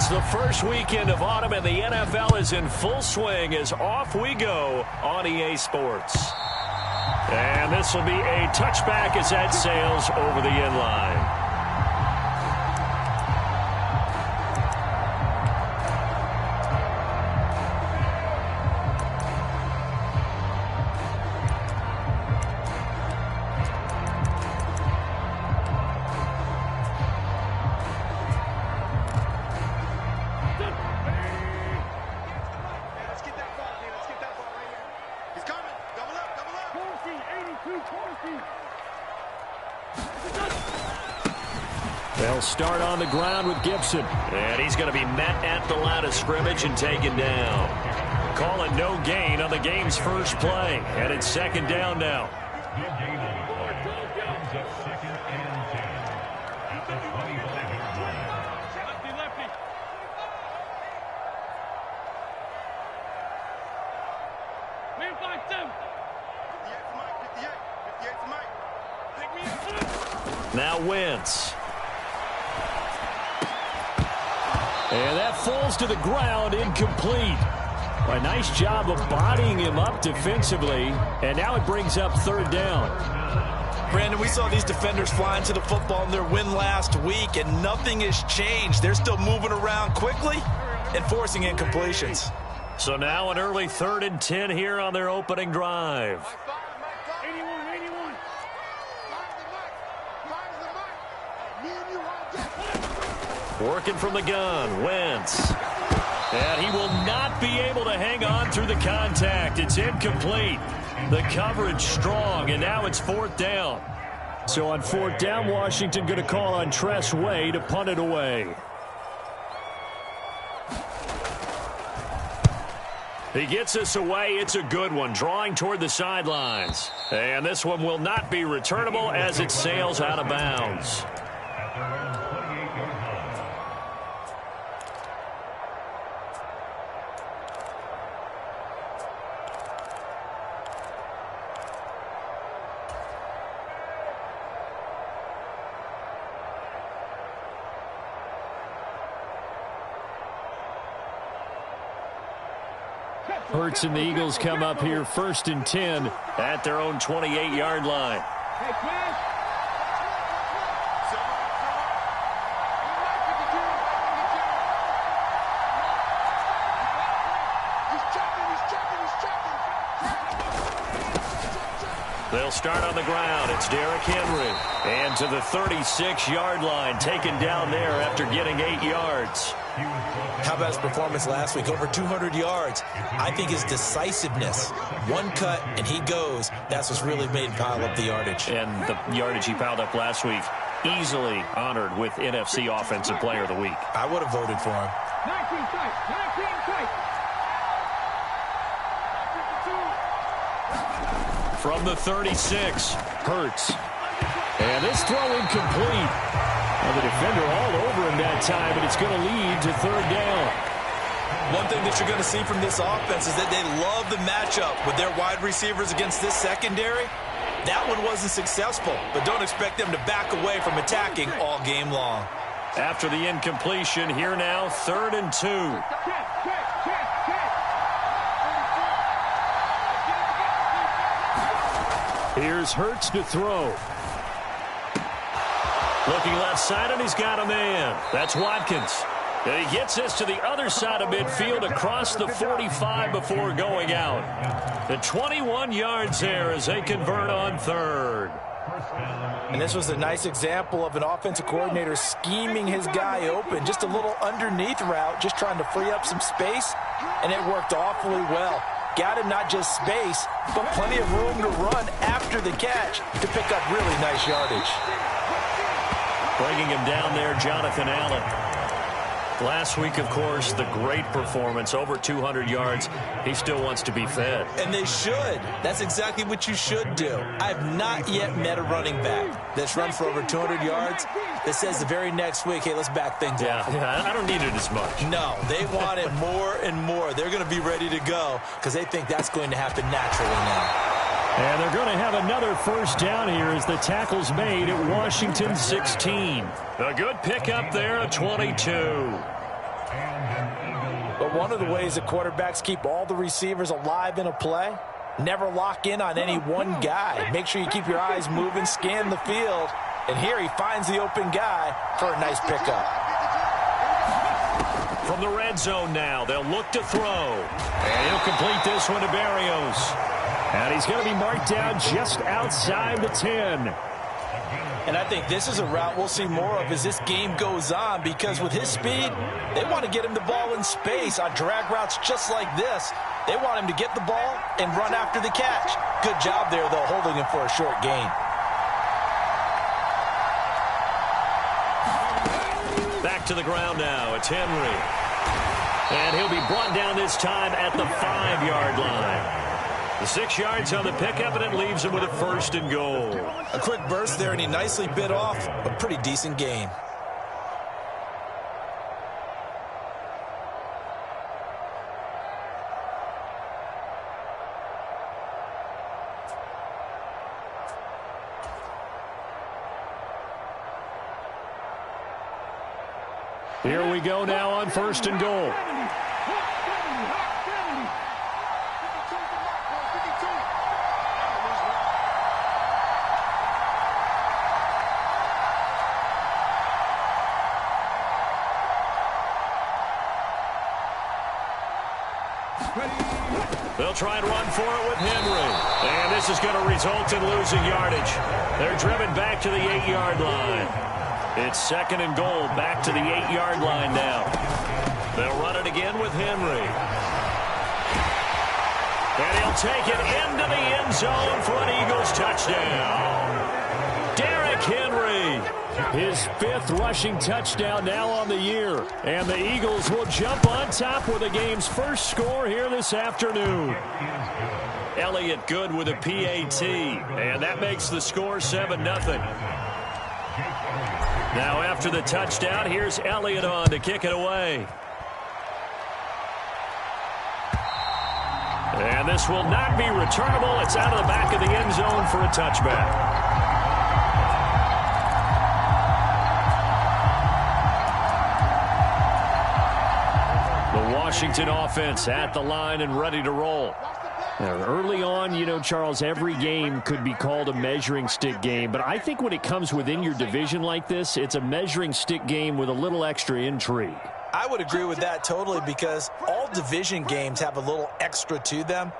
It's the first weekend of autumn, and the NFL is in full swing as off we go on EA Sports. And this will be a touchback as that sails over the end line. They'll start on the ground with Gibson. And he's going to be met at the line of scrimmage and taken down. Call it no gain on the game's first play. And it's second down now. Now Wentz. And that falls to the ground, incomplete. A nice job of bodying him up defensively, and now it brings up third down. Brandon, we saw these defenders flying to the football in their win last week, and nothing has changed. They're still moving around quickly and forcing incompletions. So now an early 3rd and 10 here on their opening drive. Working from the gun, Wentz. And he will not be able to hang on through the contact. It's incomplete. The coverage strong, and now it's 4th down. So on 4th down, Washington going to call on Tress Way to punt it away. He gets this away. It's a good one, drawing toward the sidelines. And this one will not be returnable as it sails out of bounds. Hurts and the Eagles come up here 1st and 10 at their own 28-yard line. They'll start on the ground. It's Derrick Henry. And to the 36-yard line, taken down there after getting 8 yards. How about his performance last week? Over 200 yards. I think his decisiveness, one cut and he goes, that's what's really made him pile up the yardage. And the yardage he piled up last week, easily honored with NFC Offensive Player of the Week. I would have voted for him. 19 From the 36, Hurts. And this throw incomplete. And the defender all over him that time, and it's going to lead to 3rd down. One thing that you're going to see from this offense is that they love the matchup with their wide receivers against this secondary. That one wasn't successful, but don't expect them to back away from attacking all game long. After the incompletion, here now, 3rd and 2. Here's Hurts to throw. Looking left side, and he's got a man. That's Watkins. And he gets this to the other side of midfield across the 45 before going out. The 21 yards there as they convert on 3rd. And this was a nice example of an offensive coordinator scheming his guy open. Just a little underneath route, just trying to free up some space, and it worked awfully well. Got him not just space, but plenty of room to run after the catch to pick up really nice yardage. Bringing him down there, Jonathan Allen. Last week, of course, the great performance, over 200 yards. He still wants to be fed. And they should. That's exactly what you should do. I have not yet met a running back that's run for over 200 yards that says the very next week, hey, let's back things up. Yeah, I don't need it as much. No, they want it more and more. They're going to be ready to go because they think that's going to happen naturally now. And they're going to have another 1st down here as the tackle's made at Washington 16. A good pickup there, a 22. But one of the ways that quarterbacks keep all the receivers alive in a play, never lock in on any one guy. Make sure you keep your eyes moving, scan the field. And here he finds the open guy for a nice pickup. From the red zone now, they'll look to throw. And he'll complete this one to Barrios. And he's going to be marked down just outside the 10. And I think this is a route we'll see more of as this game goes on, because with his speed, they want to get him the ball in space on drag routes just like this. They want him to get the ball and run after the catch. Good job there, though, holding him for a short gain. Back to the ground now. It's Henry. And he'll be brought down this time at the 5-yard line. The 6 yards on the pickup, and it leaves him with a 1st and goal. A quick burst there, and he nicely bit off a pretty decent gain. Here we go now on 1st and goal. They'll try and run for it with Henry. And this is going to result in losing yardage. They're driven back to the 8-yard line. It's 2nd and goal, back to the 8-yard line now. They'll run it again with Henry. And he'll take it into the end zone for an Eagles touchdown. Derrick Henry. His 5th rushing touchdown now on the year. And the Eagles will jump on top with the game's first score here this afternoon. Elliott good with a PAT. And that makes the score 7-0. Now after the touchdown, here's Elliott on to kick it away. And this will not be returnable. It's out of the back of the end zone for a touchback. Washington offense at the line and ready to roll. Now, early on, you know, Charles, every game could be called a measuring stick game, but I think when it comes within your division like this, it's a measuring stick game with a little extra intrigue. I would agree with that totally, because all division games have a little extra to them.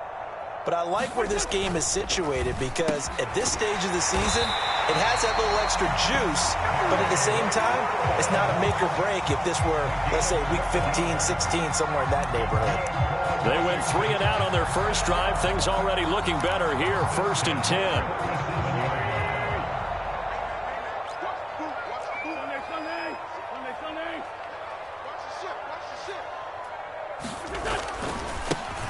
But I like where this game is situated, because at this stage of the season, it has that little extra juice, but at the same time, it's not a make or break if this were, let's say, week 15, 16, somewhere in that neighborhood. They went 3 and out on their first drive. Things already looking better here, 1st and 10.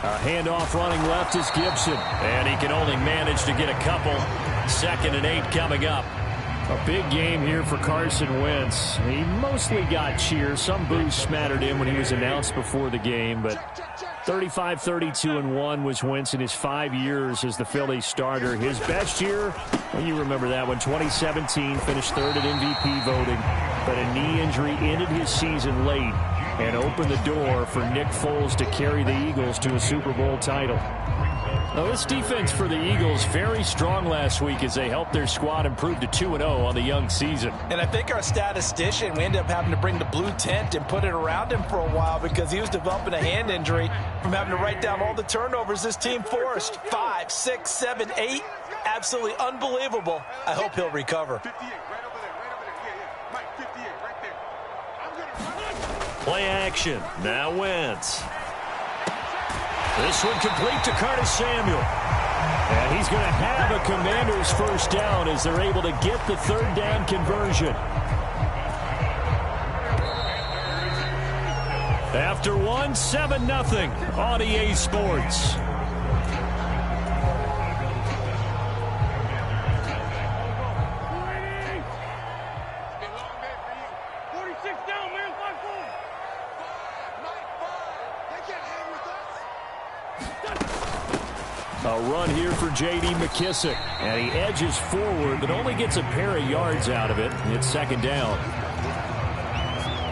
A handoff running left is Gibson. And he can only manage to get a couple. 2nd and 8 coming up. A big game here for Carson Wentz. He mostly got cheers. Some boos smattered in when he was announced before the game. But 35-32-1 was Wentz in his 5 years as the Phillies starter. His best year, well, you remember that one, 2017, finished 3rd at MVP voting. But a knee injury ended his season late and opened the door for Nick Foles to carry the Eagles to a Super Bowl title. Now, this defense for the Eagles very strong last week as they helped their squad improve to 2-0 on the young season. And I think our statistician, we ended up having to bring the blue tent and put it around him for a while because he was developing a hand injury from having to write down all the turnovers this team forced. 5, 6, 7, 8. Absolutely unbelievable. I hope he'll recover. Play action. Now Wentz. This one complete to Curtis Samuel. And he's going to have a Commanders first down as they're able to get the 3rd down conversion. After one, 7-0 on EA Sports. A run here for J.D. McKissick. And he edges forward, but only gets a pair of yards out of it. It's 2nd down.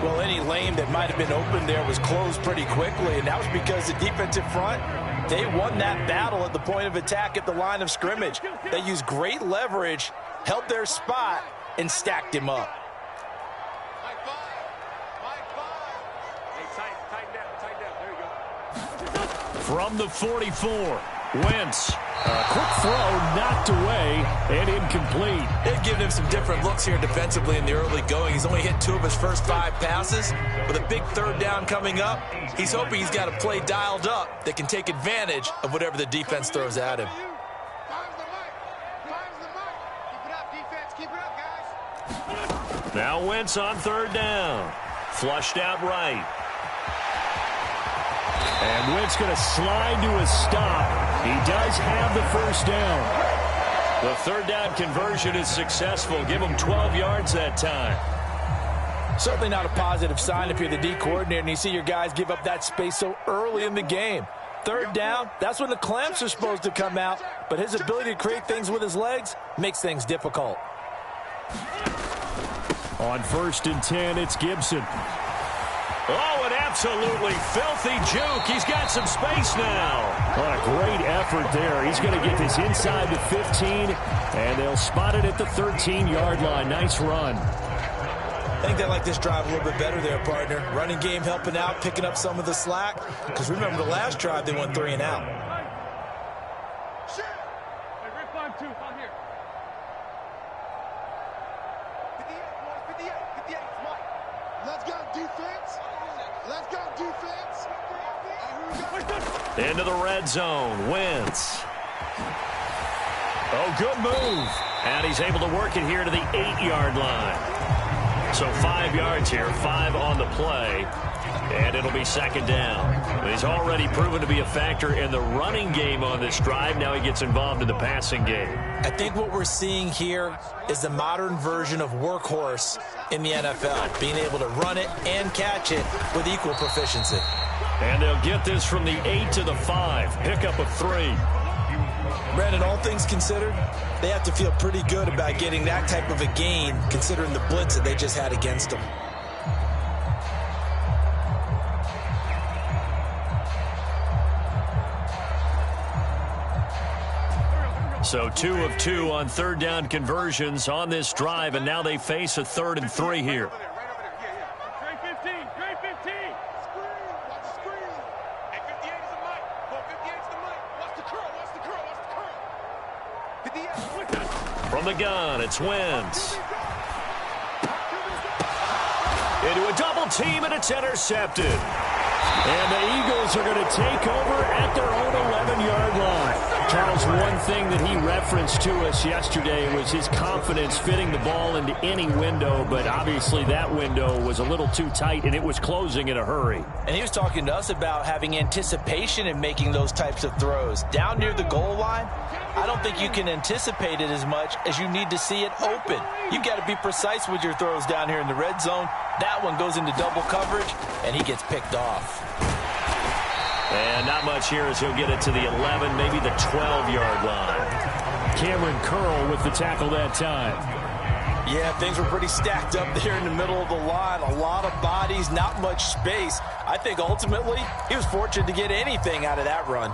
Well, any lane that might have been open there was closed pretty quickly, and that was because the defensive front, they won that battle at the point of attack at the line of scrimmage. They used great leverage, held their spot, and stacked him up. From the 44, Wentz. A quick throw knocked away and incomplete. They've given him some different looks here defensively in the early going. He's only hit 2 of his first 5 passes. With a big 3rd down coming up, he's hoping he's got a play dialed up that can take advantage of whatever the defense throws at him. Now Wentz on 3rd down. Flushed out right. And Wentz going to slide to a stop. He does have the 1st down. The 3rd down conversion is successful. Give him 12 yards that time. Certainly not a positive sign if you're the D coordinator and you see your guys give up that space so early in the game. 3rd down, that's when the clamps are supposed to come out, but his ability to create things with his legs makes things difficult. On 1st and 10, it's Gibson. Oh, an absolutely filthy juke. He's got some space now. What a great effort there. He's going to get this inside the 15, and they'll spot it at the 13-yard line. Nice run. I think they like this drive a little bit better there, partner. Running game helping out, picking up some of the slack. Because remember, the last drive, they went 3 and out. Into the red zone, Wentz. Oh, good move. And he's able to work it here to the 8-yard line. So 5 yards here, 5 on the play. And it'll be 2nd down. He's already proven to be a factor in the running game on this drive. Now he gets involved in the passing game. I think what we're seeing here is the modern version of workhorse in the NFL. Being able to run it and catch it with equal proficiency. And they'll get this from the 8 to the 5. Pickup of 3. Brandon, all things considered, they have to feel pretty good about getting that type of a gain, considering the blitz that they just had against them. So 2 of 2 on 3rd down conversions on this drive, and now they face a 3rd and 3 here. From the gun, it's Wentz. Into a double team, and it's intercepted. And the Eagles are going to take over at their own 11-yard line. Charles, one thing that he referenced to us yesterday was his confidence fitting the ball into any window, but obviously that window was a little too tight, and it was closing in a hurry. And he was talking to us about having anticipation in making those types of throws. Down near the goal line, I don't think you can anticipate it as much as you need to see it open. You've got to be precise with your throws down here in the red zone. That one goes into double coverage, and he gets picked off. And not much here as he'll get it to the 11, maybe the 12-yard line. Cameron Curl with the tackle that time. Yeah, things were pretty stacked up there in the middle of the line. A lot of bodies, not much space. I think ultimately he was fortunate to get anything out of that run.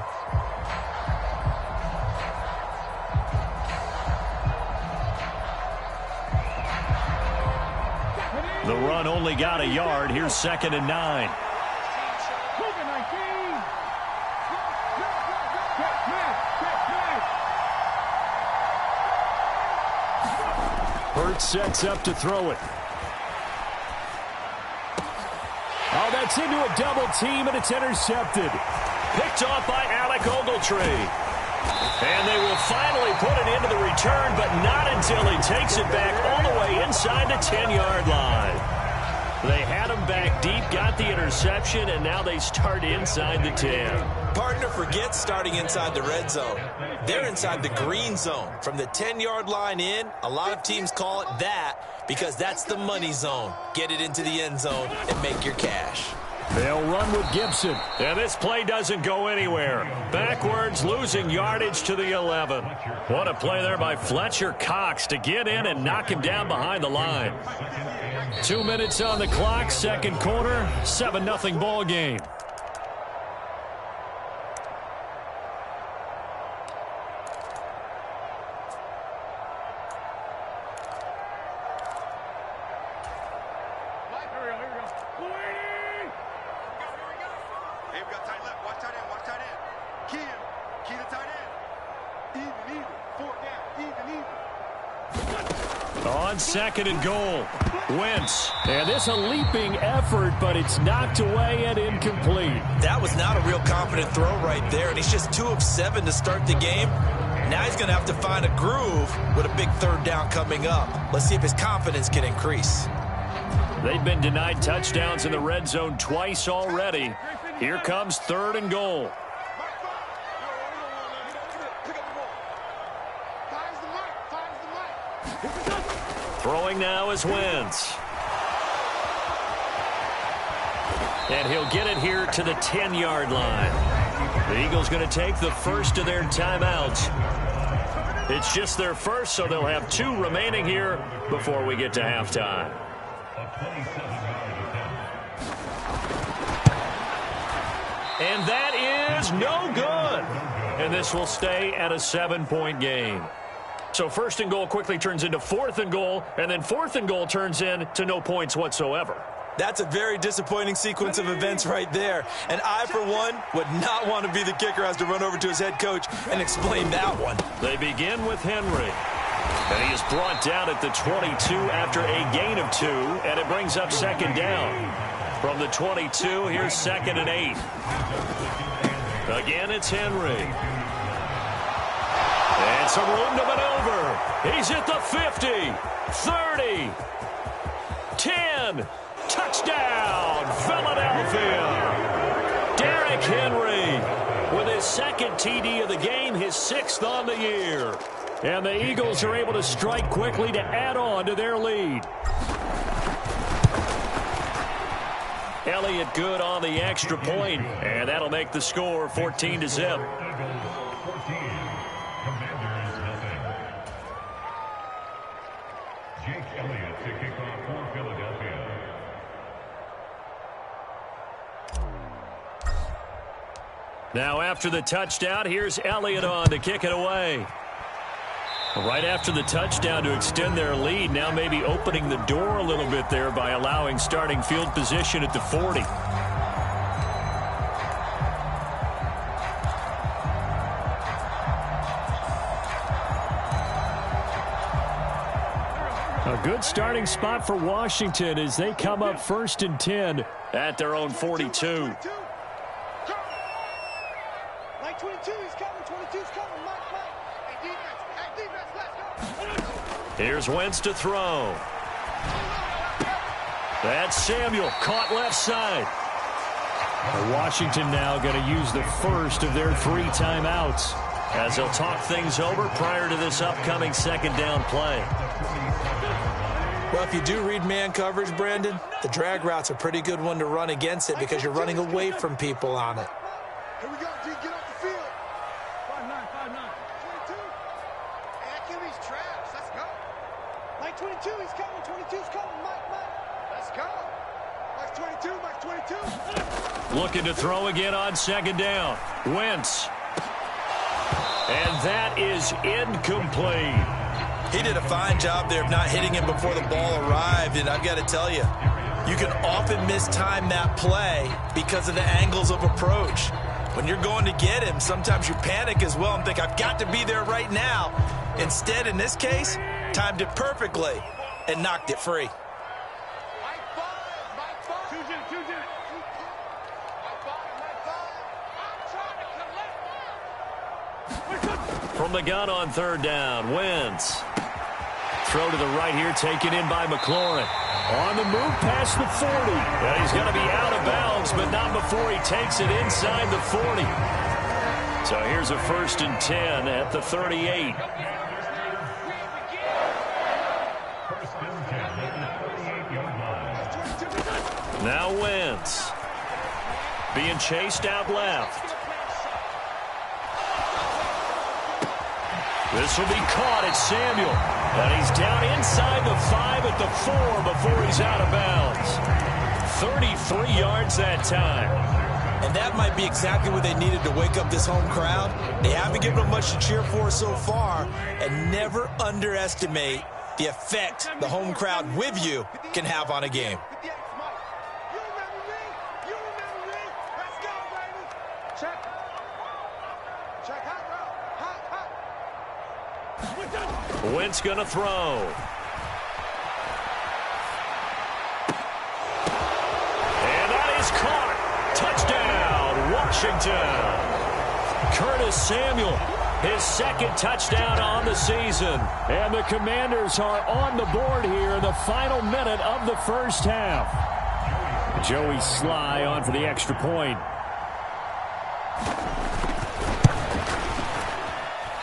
The run only got a yard. Here's 2nd and 9. Hurts sets up to throw it. Oh, that's into a double team, and it's intercepted. Picked off by Alec Ogletree. And they will finally put it into the return, but not until he takes it back all the way inside the 10-yard line. They had him back deep, got the interception, and now they start inside the 10. Partner, forget starting inside the red zone. They're inside the green zone. From the 10-yard line in, a lot of teams call it that because that's the money zone. Get it into the end zone and make your cash. They'll run with Gibson. And this play doesn't go anywhere. Backwards, losing yardage to the 11. What a play there by Fletcher Cox to get in and knock him down behind the line. 2 minutes on the clock, second quarter, 7-0 ball game. On second and goal, Wentz. And this a leaping effort, but it's knocked away and incomplete. That was not a real confident throw right there, and he's just 2 of 7 to start the game. Now he's going to have to find a groove with a big third down coming up. Let's see if his confidence can increase. They've been denied touchdowns in the red zone twice already. Here comes third and goal. Throwing now is Wentz. And he'll get it here to the 10-yard line. The Eagles going to take the first of their timeouts. It's just their first, so they'll have 2 remaining here before we get to halftime. And that is no good. And this will stay at a 7-point game. So first and goal quickly turns into fourth and goal, and then fourth and goal turns into no points whatsoever. That's a very disappointing sequence of events right there. And I, for one, would not want to be the kicker who has to run over to his head coach and explain that one. They begin with Henry. And he is brought down at the 22 after a gain of 2, and it brings up second down. From the 22, here's 2nd and 8. Again, it's Henry. And some room to maneuver. He's at the 50, 30, 10. Touchdown, Philadelphia. Derrick Henry with his second TD of the game, his 6th on the year. And the Eagles are able to strike quickly to add on to their lead. Elliott good on the extra point, and that'll make the score 14-0. Now after the touchdown, here's Elliott on to kick it away. Right after the touchdown to extend their lead, now maybe opening the door a little bit there by allowing starting field position at the 40. A good starting spot for Washington as they come up 1st and 10 at their own 42. 22, he's coming, 22's coming, Mike. Hey, defense, let's go. Here's Wentz to throw. That's Samuel, caught left side. Washington now going to use the first of their 3 timeouts as they'll talk things over prior to this upcoming second down play. Well, if you do read man coverage, Brandon, the drag route's a pretty good one to run against it because you're running away from people on it. Here we go, G, get off the field. 5'9", 22. Hey, that QB's trash, let's go. Mike 22, he's coming, 22's coming, Mike. Let's go. Mike's 22. Looking to throw again on second down. Wentz. And that is incomplete. He did a fine job there of not hitting him before the ball arrived, and I've got to tell you, you can often mistime that play because of the angles of approach. When you're going to get him, sometimes you panic as well and think, I've got to be there right now. Instead, in this case, timed it perfectly and knocked it free. From the gun on third down, Wentz. Throw to the right here, taken in by McLaurin. On the move past the 40. And he's going to be out of bounds, but not before he takes it inside the 40. So here's a 1st and 10 at the 38. Now Wentz. Being chased out left. This will be caught at Samuel. And he's down inside the 5 at the 4 before he's out of bounds. 33 yards that time. And that might be exactly what they needed to wake up this home crowd. They haven't given them much to cheer for so far. And never underestimate the effect the home crowd with you can have on a game. Wentz gonna throw. And that is caught. Touchdown, Washington. Curtis Samuel, his second touchdown on the season. And the Commanders are on the board here in the final minute of the first half. Joey Sly on for the extra point.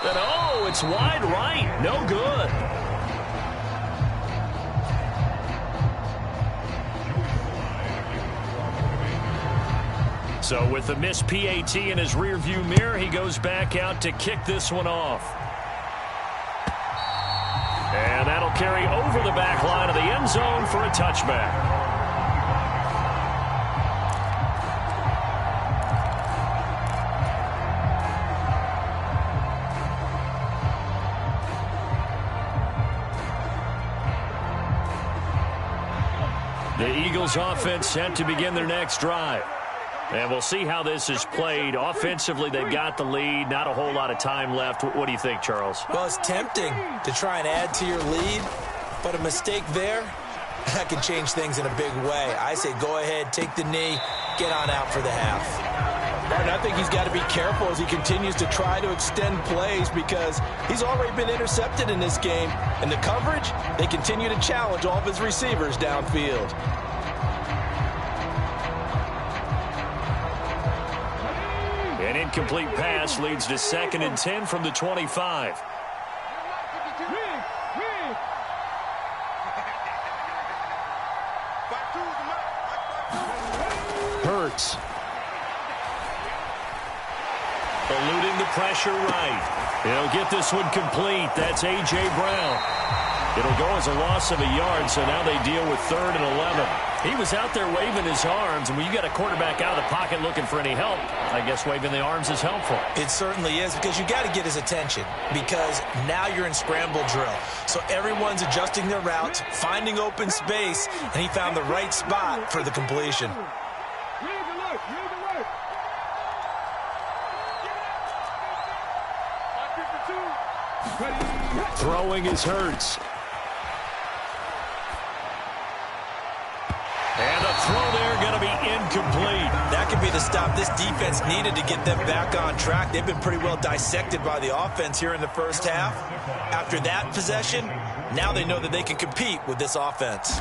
And oh, it's wide right. No good. So with the missed PAT in his rearview mirror, he goes back out to kick this one off. And that'll carry over the back line of the end zone for a touchback. The Eagles offense set to begin their next drive. And we'll see how this is played. Offensively, they've got the lead. Not a whole lot of time left. What do you think, Charles? Well, it's tempting to try and add to your lead, but a mistake there, that can change things in a big way. I say go ahead, take the knee, get on out for the half. And I think he's got to be careful as he continues to try to extend plays because he's already been intercepted in this game. And the coverage, they continue to challenge all of his receivers downfield. An incomplete pass leads to 2nd and 10 from the 25. Hurts. Eluding the pressure right. He'll get this one complete. That's A.J. Brown. It'll go as a loss of a yard, so now they deal with 3rd and 11. He was out there waving his arms, and when you got a quarterback out of the pocket looking for any help, I guess waving the arms is helpful. It certainly is, because you got to get his attention, because now you're in scramble drill. So everyone's adjusting their routes, finding open space, and he found the right spot for the completion. Throwing is Hurts. And the throw there going to be incomplete. That could be the stop this defense needed to get them back on track. They've been pretty well dissected by the offense here in the first half. After that possession, now they know that they can compete with this offense.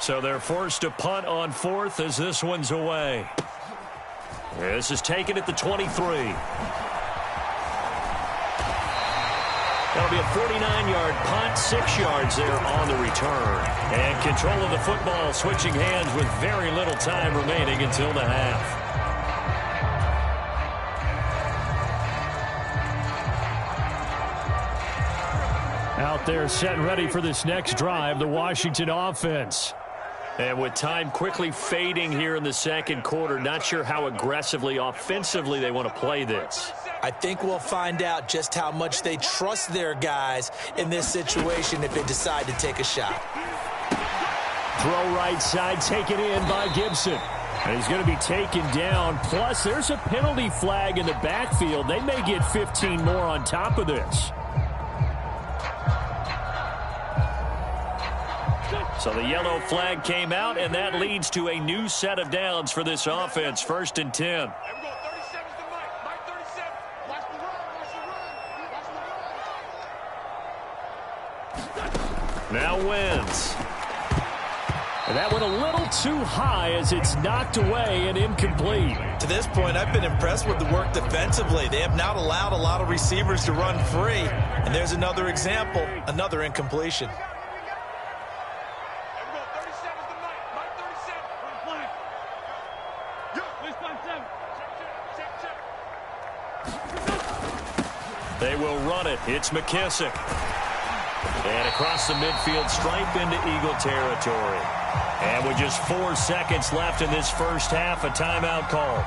So they're forced to punt on 4th as this one's away. This is taken at the 23. That'll be a 49-yard punt, 6 yards there on the return. And control of the football switching hands with very little time remaining until the half. Out there set and ready for this next drive, the Washington offense. And with time quickly fading here in the second quarter, not sure how aggressively, offensively they want to play this. I think we'll find out just how much they trust their guys in this situation if they decide to take a shot. Throw right side, taken in by Gibson. And he's going to be taken down. Plus, there's a penalty flag in the backfield. They may get 15 more on top of this. So the yellow flag came out, and that leads to a new set of downs for this offense. 1st and 10. Now Wentz. And that went a little too high as it's knocked away and incomplete. To this point, I've been impressed with the work defensively. They have not allowed a lot of receivers to run free. And there's another example, another incompletion. They will run it. It's McKissick. And across the midfield stripe into Eagle territory. And with just 4 seconds left in this first half, a timeout call.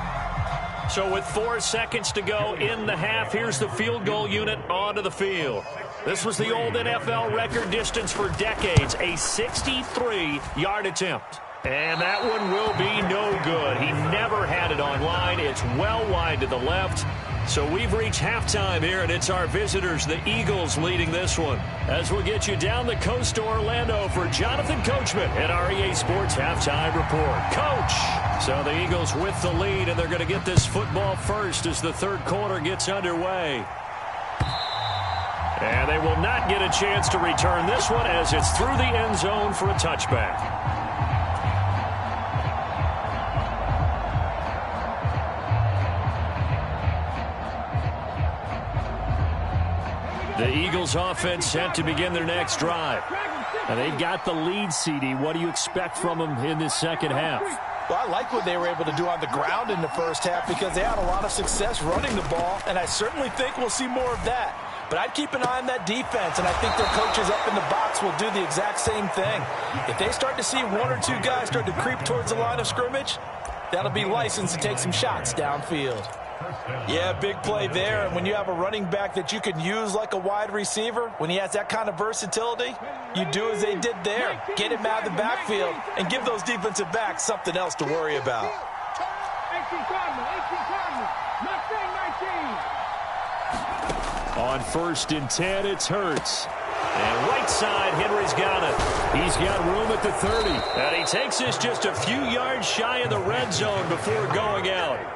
So with 4 seconds to go in the half, here's the field goal unit onto the field. This was the old NFL record distance for decades, a 63-yard attempt. And that one will be no good. He never had it on line. It's well wide to the left. So we've reached halftime here, and it's our visitors, the Eagles, leading this one. As we'll get you down the coast to Orlando for Jonathan Coachman at our EA Sports Halftime Report. Coach! So the Eagles with the lead, and they're going to get this football first as the third quarter gets underway. And they will not get a chance to return this one as it's through the end zone for a touchback. The Eagles offense set to begin their next drive. And they've got the lead, CD. What do you expect from them in this second half? Well, I like what they were able to do on the ground in the first half because they had a lot of success running the ball, and I certainly think we'll see more of that. But I'd keep an eye on that defense, and I think their coaches up in the box will do the exact same thing. If they start to see one or two guys start to creep towards the line of scrimmage, that'll be licensed to take some shots downfield. Yeah, big play there, and when you have a running back that you can use like a wide receiver, when he has that kind of versatility, you do as they did there. Get him out of the backfield and give those defensive backs something else to worry about. On 1st and 10, it's Hurts. And right side, Henry's got it. He's got room at the 30. And he takes this just a few yards shy of the red zone before going out.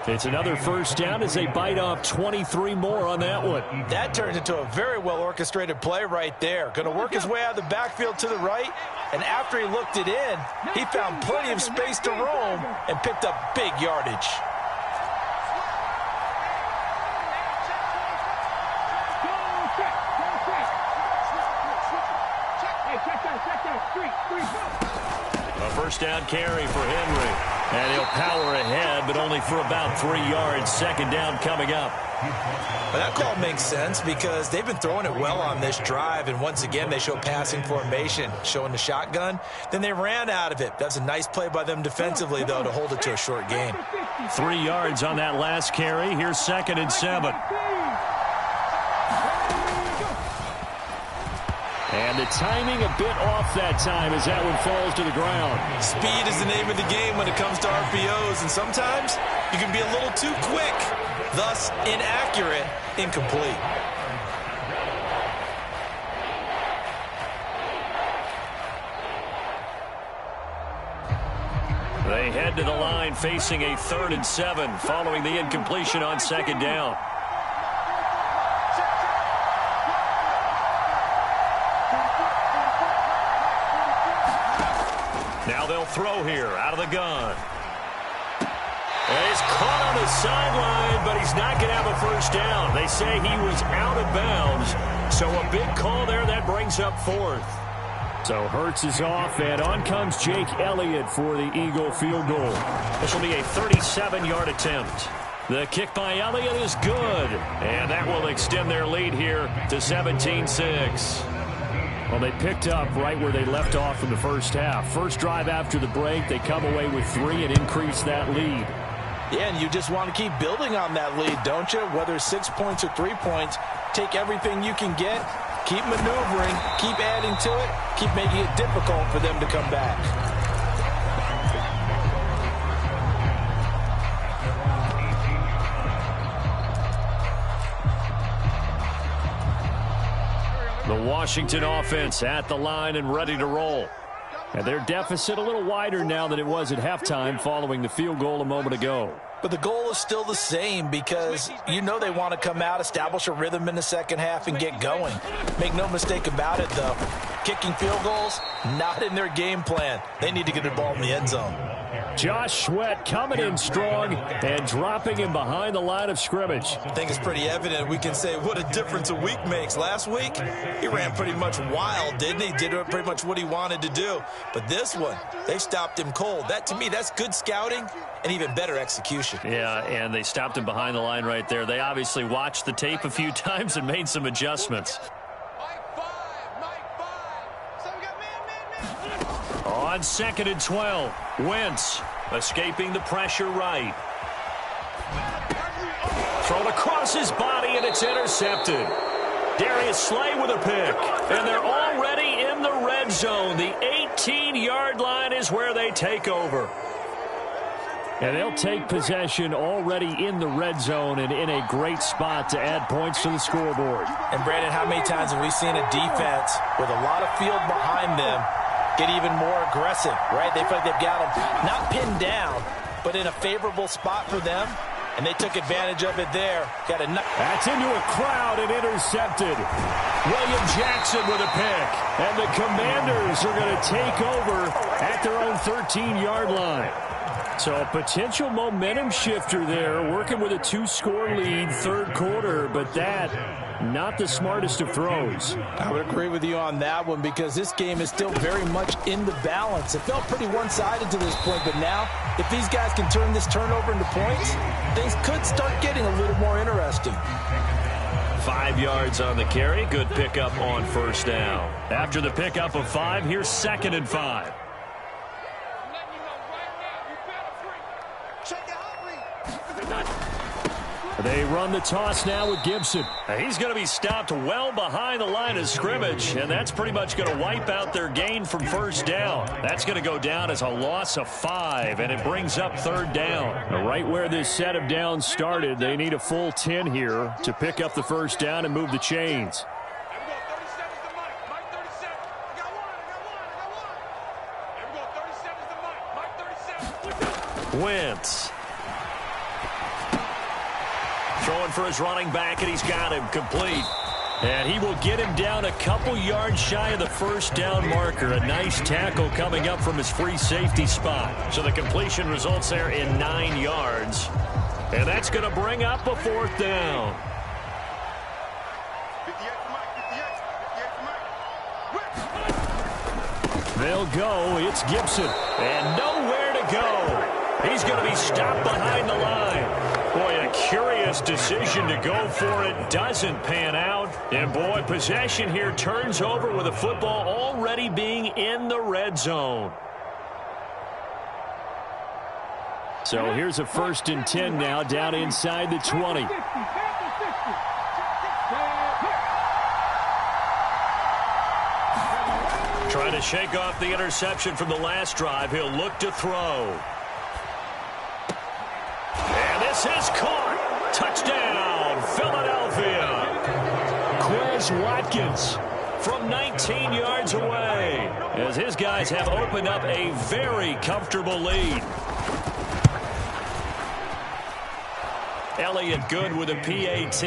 It's another first down as they bite off 23 more on that one. That turns into a very well-orchestrated play right there. Going to work his way out of the backfield to the right, and after he looked it in, he found plenty of space to roam and picked up big yardage. A first down carry for Henry. And he'll power ahead, but only for about 3 yards. Second down coming up. Well, that call makes sense because they've been throwing it well on this drive, and once again they show passing formation, showing the shotgun. Then they ran out of it. That's a nice play by them defensively, though, to hold it to a short gain. 3 yards on that last carry. Here's 2nd and 7. And the timing a bit off that time as that one falls to the ground. Speed is the name of the game when it comes to RPOs, and sometimes you can be a little too quick, thus inaccurate, incomplete. They head to the line facing a 3rd and 7 following the incompletion on 2nd down. Now they'll throw here out of the gun. And he's caught on the sideline, but he's not going to have a first down. They say he was out of bounds. So a big call there that brings up 4th. So Hurts is off, and on comes Jake Elliott for the Eagle field goal. This will be a 37-yard attempt. The kick by Elliott is good, and that will extend their lead here to 17-6. Well, they picked up right where they left off in the first half. First drive after the break, they come away with 3 and increase that lead. Yeah, and you just want to keep building on that lead, don't you? Whether it's 6 points or 3 points, take everything you can get, keep maneuvering, keep adding to it, keep making it difficult for them to come back. The Washington offense at the line and ready to roll. And their deficit a little wider now than it was at halftime following the field goal a moment ago. But the goal is still the same because you know they want to come out, establish a rhythm in the second half, and get going. Make no mistake about it, though. Kicking field goals, not in their game plan. They need to get the ball in the end zone. Josh Sweat coming in strong and dropping him behind the line of scrimmage. I think it's pretty evident. We can say what a difference a week makes. Last week, he ran pretty much wild, didn't he? Did pretty much what he wanted to do. But this one, they stopped him cold. That, to me, that's good scouting and even better execution. Yeah, and they stopped him behind the line right there. They obviously watched the tape a few times and made some adjustments. On 2nd and 12, Wentz escaping the pressure right. Thrown across his body, and it's intercepted. Darius Slay with a pick, and they're already in the red zone. The 18-yard line is where they take over. And they'll take possession already in the red zone and in a great spot to add points to the scoreboard. And, Brandon, how many times have we seen a defense with a lot of field behind them get even more aggressive, right? They feel like they've got them not pinned down, but in a favorable spot for them, and they took advantage of it there. That's into a crowd and intercepted. William Jackson with a pick, and the Commanders are going to take over at their own 13-yard line. So a potential momentum shifter there, working with a 2-score lead, third quarter, but that, not the smartest of throws. I would agree with you on that one because this game is still very much in the balance. It felt pretty one-sided to this point, but now, if these guys can turn this turnover into points, things could start getting a little more interesting. 5 yards on the carry. Good pickup on first down. After the pickup of 5, here's 2nd and 5. They run the toss now with Gibson. He's going to be stopped well behind the line of scrimmage, and that's pretty much going to wipe out their gain from first down. That's going to go down as a loss of 5, and it brings up 3rd down. Right where this set of downs started, they need a full 10 here to pick up the first down and move the chains. Wentz. Throwing for his running back, and he's got him complete. And he will get him down a couple yards shy of the first down marker. A nice tackle coming up from his free safety spot. So the completion results there in 9 yards. And that's going to bring up a 4th down. They'll go. It's Gibson. And nowhere to go. He's going to be stopped behind the line. Boy, a curious decision to go for it. Doesn't pan out. And, boy, possession here turns over with the football already being in the red zone. So here's a 1st and 10 now down inside the 20. Trying to shake off the interception from the last drive. He'll look to throw. And this is caught. Touchdown, Philadelphia. Quez Watkins from 19 yards away, as his guys have opened up a very comfortable lead. Elliott good with a PAT,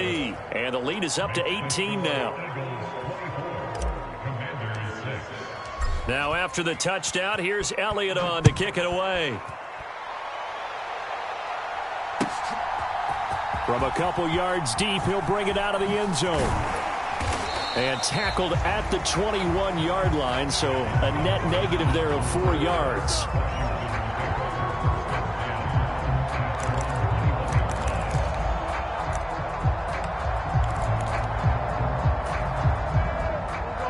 and the lead is up to 18 now. Now after the touchdown, here's Elliott on to kick it away. From a couple yards deep, he'll bring it out of the end zone. And tackled at the 21-yard line, so a net negative there of 4 yards.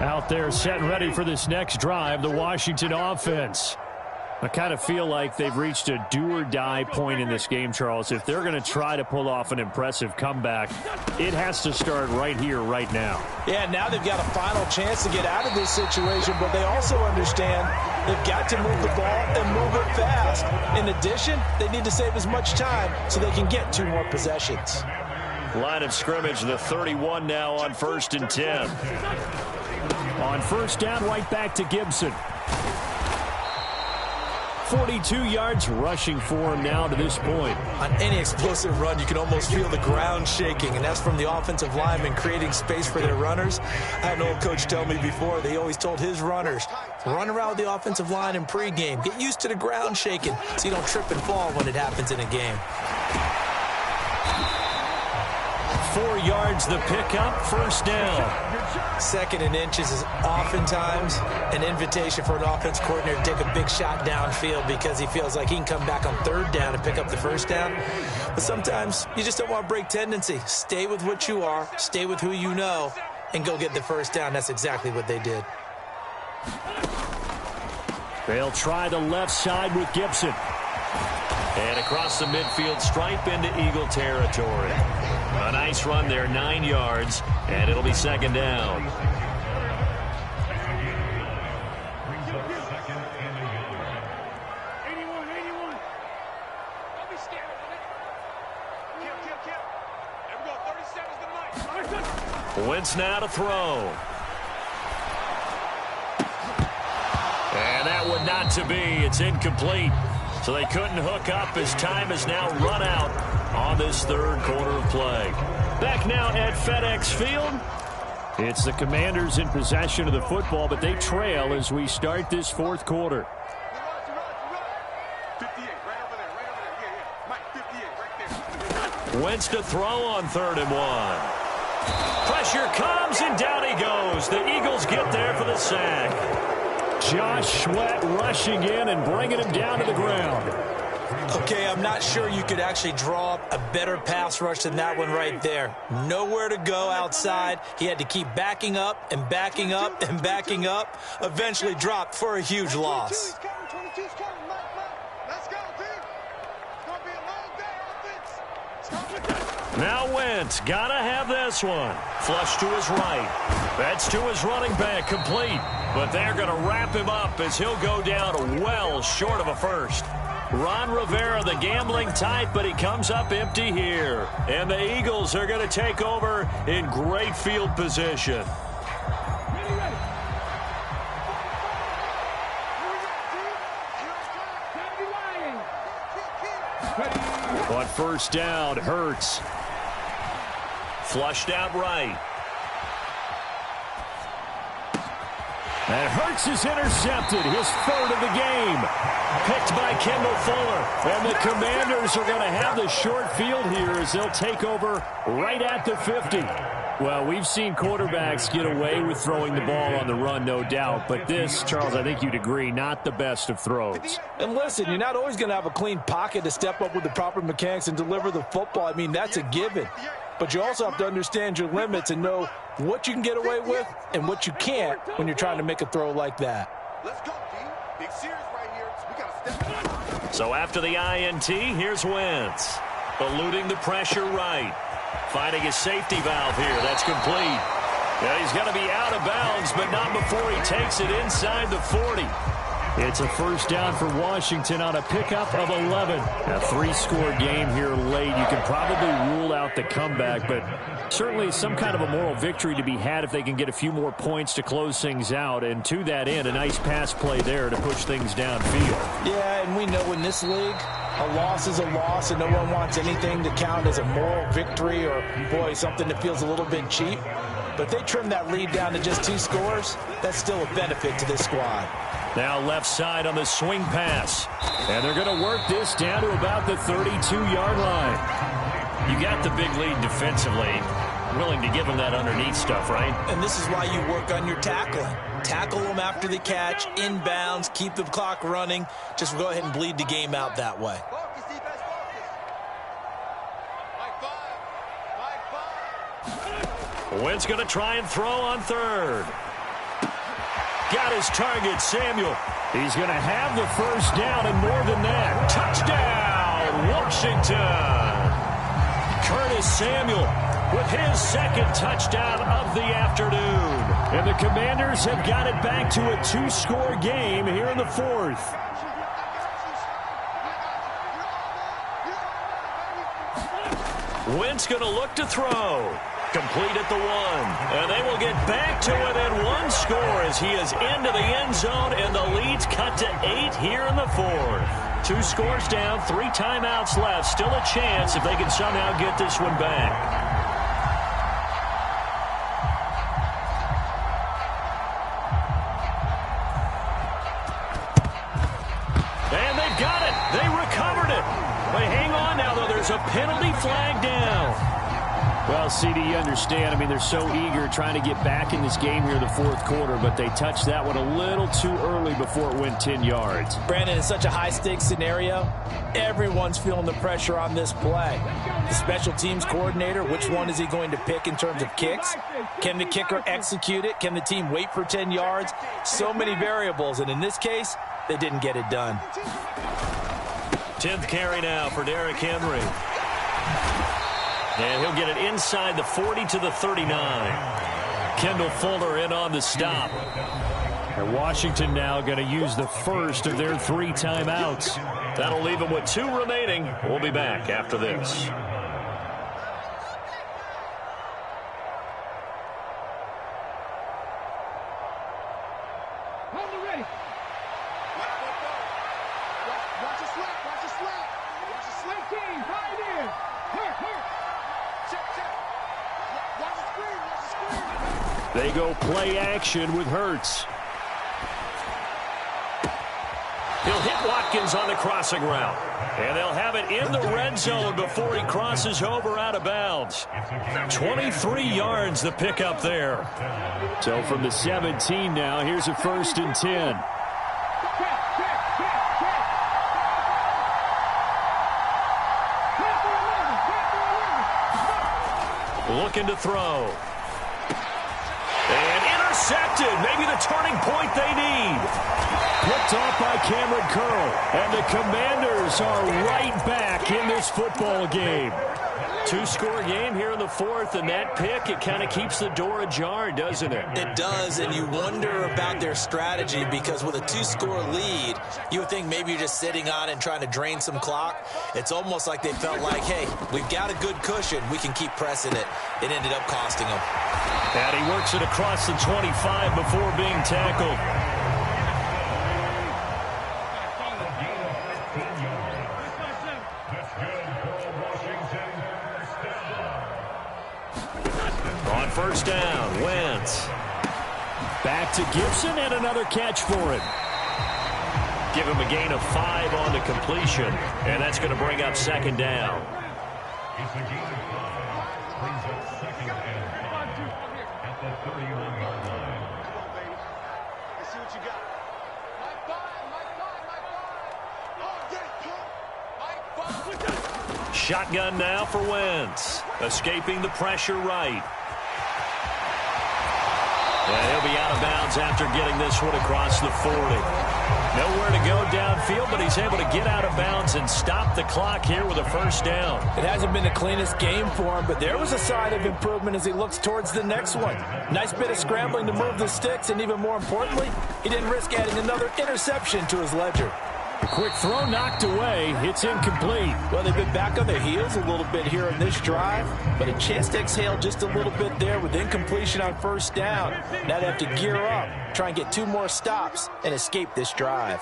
Out there set and ready for this next drive, the Washington offense. I kind of feel like they've reached a do-or-die point in this game, Charles. If they're going to try to pull off an impressive comeback, it has to start right here, right now. Yeah, now they've got a final chance to get out of this situation, but they also understand they've got to move the ball and move it fast. In addition, they need to save as much time so they can get 2 more possessions. Line of scrimmage, the 31 now on 1st and 10. On first down, right back to Gibson. 42 yards rushing for him now to this point. On any explosive run, you can almost feel the ground shaking, and that's from the offensive linemen creating space for their runners. I had an old coach tell me before, they always told his runners, run around with the offensive line in pregame. Get used to the ground shaking so you don't trip and fall when it happens in a game. 4 yards the pickup, first down. 2nd and inches is oftentimes an invitation for an offense coordinator to take a big shot downfield because he feels like he can come back on 3rd down and pick up the first down. But sometimes you just don't want to break tendency. Stay with what you are, stay with who you know, and go get the first down. That's exactly what they did. They'll try the left side with Gibson. And across the midfield stripe into Eagle territory. A nice run there, 9 yards, and it'll be 2nd down. Wentz now to throw. And that one not to be. It's incomplete. So they couldn't hook up as time has now run out on this 3rd quarter of play. Back now at FedEx Field. It's the Commanders in possession of the football, but they trail as we start this 4th quarter. 58, right over there, right over there. Yeah. Mike, 58, right there. Wentz to throw on 3rd and 1. Pressure comes, and down he goes. The Eagles get there for the sack. Josh Sweat rushing in and bringing him down to the ground. Okay, I'm not sure you could actually draw up a better pass rush than that one right there. Nowhere to go outside. He had to keep backing up and backing up and backing up. Eventually dropped for a huge loss. 22's coming, Mike. Let's go, team. It's going to be a long day, offense. Now Wentz, gotta have this one. Flush to his right. That's to his running back, complete. But they're going to wrap him up as he'll go down well short of a first. Ron Rivera, the gambling type, but he comes up empty here. And the Eagles are going to take over in great field position. On first down, Hurts. Flushed out right. And Hurts is intercepted, his 3rd of the game. Picked by Kendall Fuller. And the Commanders are going to have the short field here as they'll take over right at the 50. Well, we've seen quarterbacks get away with throwing the ball on the run, no doubt. But this, Charles, I think you'd agree, not the best of throws. And listen, you're not always going to have a clean pocket to step up with the proper mechanics and deliver the football. I mean, that's a given. But you also have to understand your limits and know what you can get away with and what you can't when you're trying to make a throw like that. Let's go, team. Big series right here. We got to step up. So after the INT, here's Wentz. Eluding the pressure right. Finding his safety valve here. That's complete. Yeah, he's going to be out of bounds, but not before he takes it inside the 40. It's a first down for Washington on a pickup of 11. A 3-score game here late. You can probably rule out the comeback, but certainly some kind of a moral victory to be had if they can get a few more points to close things out. And to that end, a nice pass play there to push things downfield. Yeah, and we know in this league, a loss is a loss, and no one wants anything to count as a moral victory or, boy, something that feels a little bit cheap. But if they trim that lead down to just 2 scores, that's still a benefit to this squad. Now left side on the swing pass. And they're going to work this down to about the 32-yard line. You got the big lead defensively. Willing to give them that underneath stuff, right? And this is why you work on your tackling. Tackle them after the catch, inbounds, keep the clock running. Just go ahead and bleed the game out that way. Focus, defense, focus. Mike 5. Wentz going to try and throw on 3rd. Got his target, Samuel. He's going to have the first down and more than that. Touchdown, Washington. Curtis Samuel with his 2nd touchdown of the afternoon. And the Commanders have got it back to a 2-score game here in the 4th. Wentz going to look to throw. Complete at the 1. And they will get back to it at 1 one score as he is into the end zone, and the lead's cut to 8 here in the fourth. 2 scores down, 3 timeouts left. Still a chance if they can somehow get this one back. And they've got it. They recovered it. But hang on now, though. There's a penalty flag down. Well, CD, you understand. I mean, they're so eager trying to get back in this game here in the fourth quarter, but they touched that one a little too early before it went 10 yards. Brandon, in such a high-stakes scenario, everyone's feeling the pressure on this play. The special teams coordinator, which one is he going to pick in terms of kicks? Can the kicker execute it? Can the team wait for 10 yards? So many variables, and in this case, they didn't get it done. 10th carry now for Derrick Henry. And he'll get it inside the 40 to the 39. Kendall Fuller in on the stop. And Washington now going to use the first of their 3 timeouts. That'll leave them with 2 remaining. We'll be back after this. They go play action with Hurts. He'll hit Watkins on the crossing route. And they'll have it in the red zone before he crosses over out of bounds. 23 yards the pickup there. So from the 17 now, here's a 1st and 10. Looking to throw. And intercepted. Maybe the turning point they need. Picked off by Cameron Curl. And the Commanders are right back in this football game. 2-score game here in the fourth, and that pick, it kind of keeps the door ajar, doesn't it? It does, and you wonder about their strategy because with a 2-score lead, you would think maybe you're just sitting on it and trying to drain some clock. It's almost like they felt like, hey, we've got a good cushion. We can keep pressing it. It ended up costing them. And he works it across the 25 before being tackled. On first down, Wentz. Back to Gibson and another catch for him. Give him a gain of 5 on the completion, and that's going to bring up 2nd down. Shotgun now for Wentz. Escaping the pressure right. And he'll be out of bounds after getting this one across the 40. Nowhere to go downfield, but he's able to get out of bounds and stop the clock here with a 1st down. It hasn't been the cleanest game for him, but there was a sign of improvement as he looks towards the next one. Nice bit of scrambling to move the sticks, and even more importantly, he didn't risk adding another interception to his ledger. A quick throw knocked away. It's incomplete. Well, they've been back on their heels a little bit here in this drive, but a chance to exhale just a little bit there with incompletion on 1st down. Now they have to gear up, try and get 2 more stops, and escape this drive.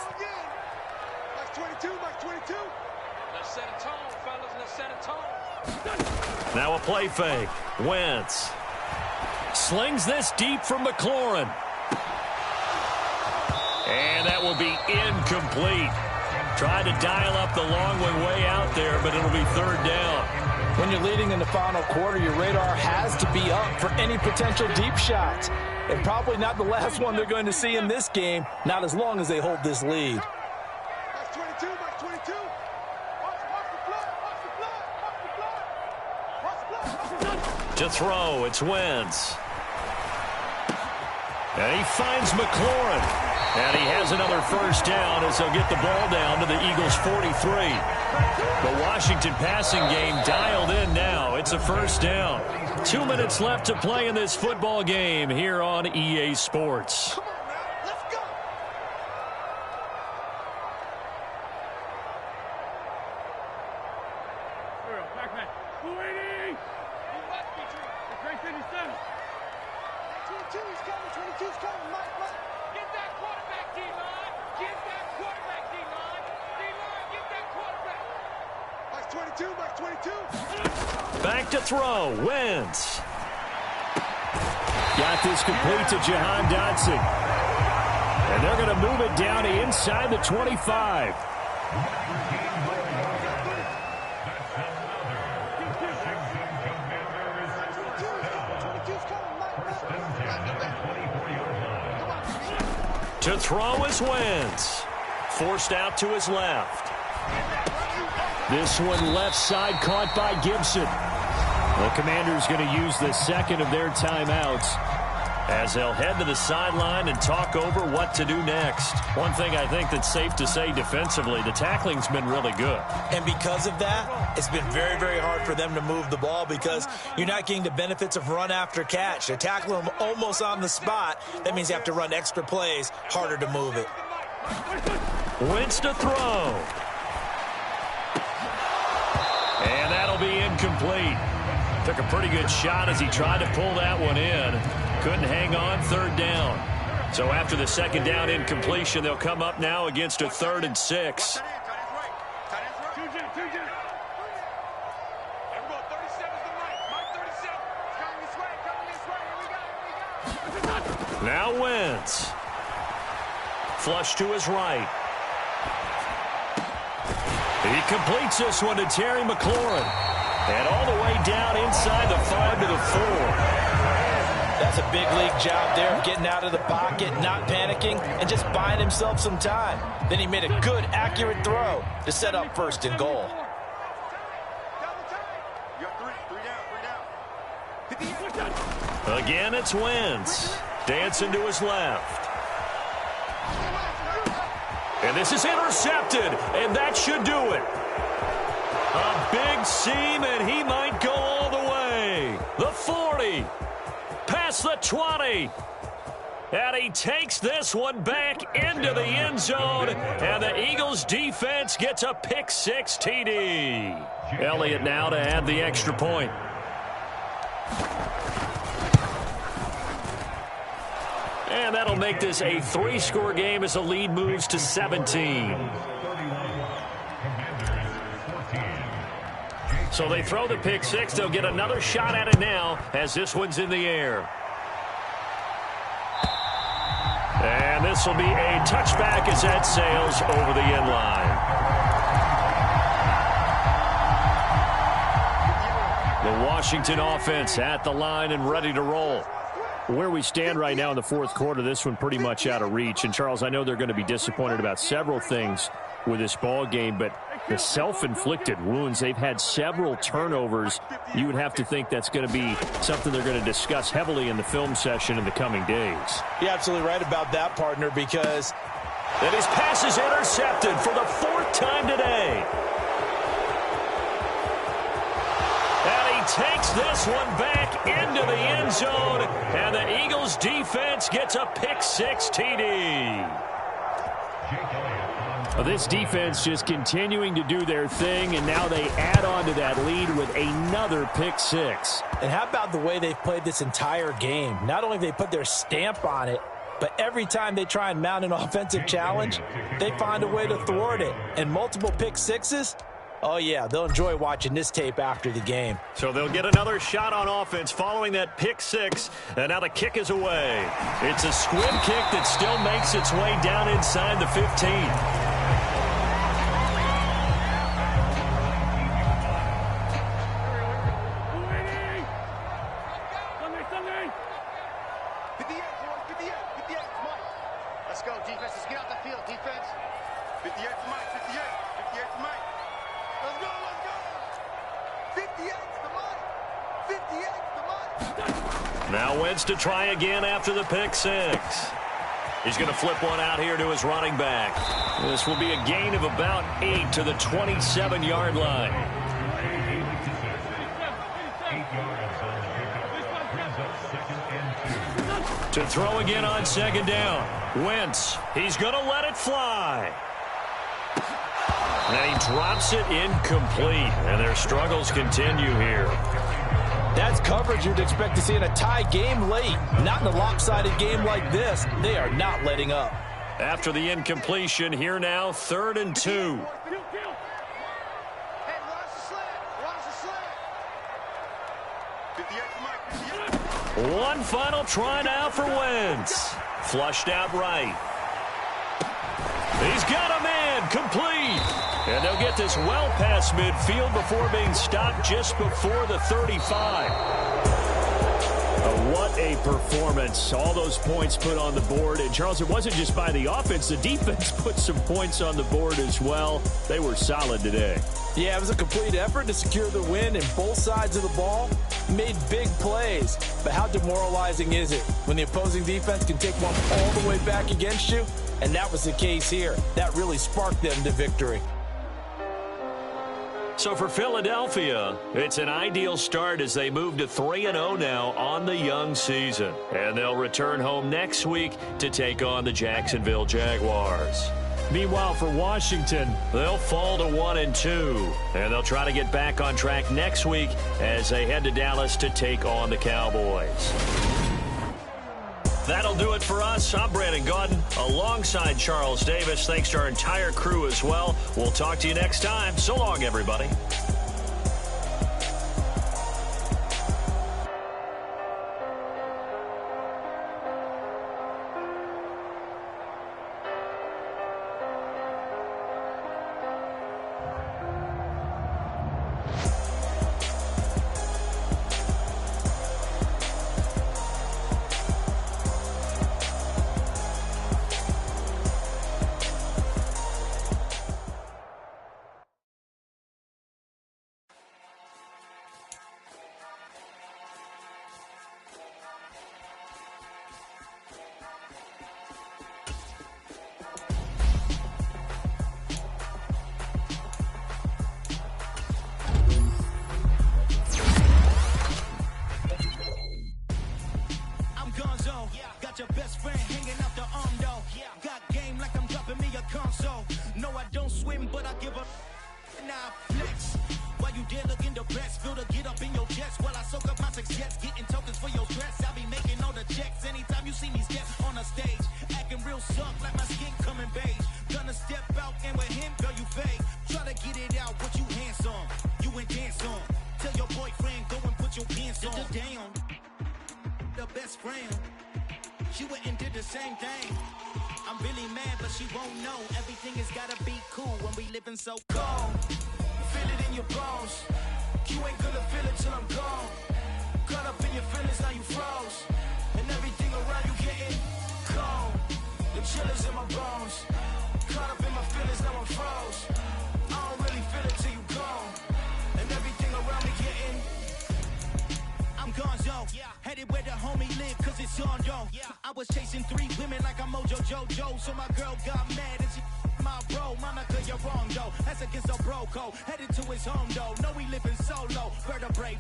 Now a play fake. Wentz slings this deep from McLaurin. And that will be incomplete. Tried to dial up the long one way out there, but it'll be 3rd down. When you're leading in the final quarter, your radar has to be up for any potential deep shots. And probably not the last one they're going to see in this game, not as long as they hold this lead. To throw, it's Wentz. And he finds McLaurin. And he has another 1st down as they'll get the ball down to the Eagles' 43. The Washington passing game dialed in now. It's a 1st down. 2 minutes left to play in this football game here on EA Sports. Come on, man. Let's go. Backman. 280. You must be true. It's 57. 22, he's coming. 22's coming. Mike. Get that quarterback, D-line. Get that quarterback, D-line. D-line, get that quarterback. Mike's 22. Mike's 22. Back to throw. Wentz. Got this complete to Jahan Dotson. And they're going to move it down to inside the 25. To throw is Wentz. Forced out to his left. This one left side caught by Gibson. The Commanders going to use the second of their timeouts as they'll head to the sideline and talk over what to do next. One thing I think that's safe to say defensively, the tackling's been really good. And because of that, it's been very, very hard for them to move the ball because you're not getting the benefits of run after catch. They're tackling them almost on the spot. That means you have to run extra plays, harder to move it. Wentz to throw. And that'll be incomplete. Took a pretty good shot as he tried to pull that one in. Couldn't hang on, third down. So after the second down incompletion, they'll come up now against a 3rd and 6. Now Wentz. Flush to his right. He completes this one to Terry McLaurin. And all the way down inside the 5 to the 4. That's a big league job there of getting out of the pocket, not panicking, and just buying himself some time. Then he made a good, accurate throw to set up 1st and goal. Again, it's Wentz. Dancing to his left. And this is intercepted, and that should do it. A big seam, and he might go all the way. The 40. Past the 20. And he takes this one back into the end zone. And the Eagles defense gets a pick-6 TD. Elliott now to add the extra point. And that'll make this a 3-score game as the lead moves to 17. So they throw the pick-6. They'll get another shot at it now as this one's in the air. And this will be a touchback as that sails over the end line. The Washington offense at the line and ready to roll. Where we stand right now in the 4th quarter, this one pretty much out of reach. And, Charles, I know they're going to be disappointed about several things with this ball game, but the self-inflicted wounds, they've had several turnovers. You would have to think that's going to be something they're going to discuss heavily in the film session in the coming days. You're absolutely right about that, partner, because and his pass is intercepted for the 4th time today. And he takes this one back into the end zone, and the Eagles defense gets a pick-6 TD. Well, this defense just continuing to do their thing, and now they add on to that lead with another pick-6. And how about the way they've played this entire game? Not only have they put their stamp on it, but every time they try and mount an offensive challenge, they find a way to thwart it. And multiple pick-6s, oh, yeah, they'll enjoy watching this tape after the game. So they'll get another shot on offense following that pick-6, and now the kick is away. It's a squib kick that still makes its way down inside the 15. Let's go, defense. Let's get out the field, defense. 58 to Mike, 58. 58 to Mike. Let's go, let's go. 58 to Mike. 58 to Mike. Now Wentz to try again after the pick-6. He's going to flip one out here to his running back. This will be a gain of about 8 to the 27-yard line. To throw again on 2nd down. Wentz, he's going to let it fly. And he drops it incomplete. And their struggles continue here. That's coverage you'd expect to see in a tie game late. Not in a lopsided game like this. They are not letting up. After the incompletion, here now, 3rd and 2. Hey, watch the slant. Watch the slant. 58 for Mike. 58. One final try now for Wentz. Flushed out right. He's got a man, complete. And they'll get this well past midfield before being stopped just before the 35. What a performance. All those points put on the board. And, Charles, it wasn't just by the offense. The defense put some points on the board as well. They were solid today. Yeah, it was a complete effort to secure the win, and both sides of the ball made big plays. But how demoralizing is it when the opposing defense can take one all the way back against you? And that was the case here. That really sparked them to victory. So for Philadelphia, it's an ideal start as they move to 3-0 now on the young season. And they'll return home next week to take on the Jacksonville Jaguars. Meanwhile, for Washington, they'll fall to 1-2. And they'll try to get back on track next week as they head to Dallas to take on the Cowboys. That'll do it for us. I'm Brandon Gaudin alongside Charles Davis. Thanks to our entire crew as well. We'll talk to you next time. So long, everybody. Your best friend hanging out the arm though. Got game like I'm dropping me a console. No, I don't swim, but I give a now flex. While you there looking depressed, feel the get up in your chest while I soak up my success, getting tokens for your stress. I'll be making all the checks anytime you see me step on a stage, acting real soft like my skin coming beige. Gonna step out and with him, girl, you fake. Try to get it out, but you handsome, you ain't dance on. Tell your boyfriend go and put your pants on. Down, the best friend. She went and did the same thing. I'm really mad, but she won't know. Everything has gotta be cool when we living so cold. Feel it in your bones. You ain't gonna feel it till I'm gone. Caught up in your feelings, now you froze. And everything around you getting cold. The chillers in my bones. Caught up in my feelings, now I'm froze. I don't really feel it till you gone. And everything around me getting I'm gonzo, headed where the homie live, cause it's on though. I was chasing 3 women like I'm Mojo Jojo, so my girl got mad and she my bro. Monica, you're wrong though, that's against our bro code. Headed to his home though, know we living solo. Vertebrae,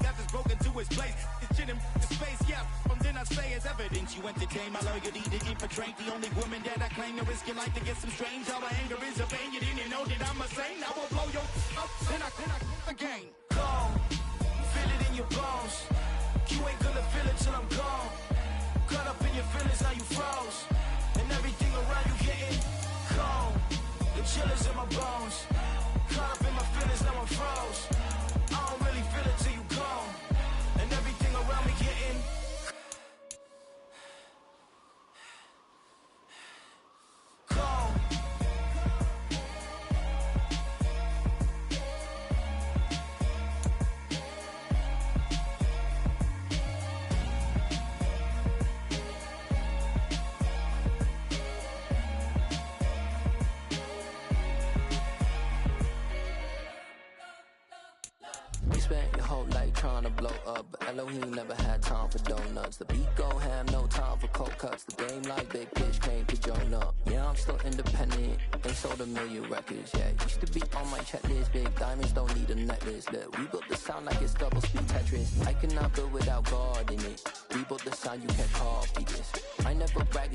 got this broken to his place. It's shit in space, from then I say it's evidence. You entertain my loyalty to infiltrate the only woman that I claim to risk your life to get some strange. All my anger is a pain, you didn't know that I'm a saint. I will blow your up, then I again. Go. Feel it in your bones. You ain't gonna feel it till I'm gone. Caught up in your feelings, now you froze. And everything around you getting cold. The chillers in my bones. Caught up in my feelings, now I'm froze. I don't really feel it till you gone. And everything around me getting cold. Spent your whole life trying to blow up, but Elohim never had time for donuts. The beat go ham, no time for cold cuts. The game like big pitch came to join up. Yeah, I'm still independent, ain't sold a million records yet. Used to be on my checklist, big diamonds don't need a necklace. Look, we built the sound like it's double speed Tetris. I cannot build without God in it. We built the sound, you can't copy this. I never brag,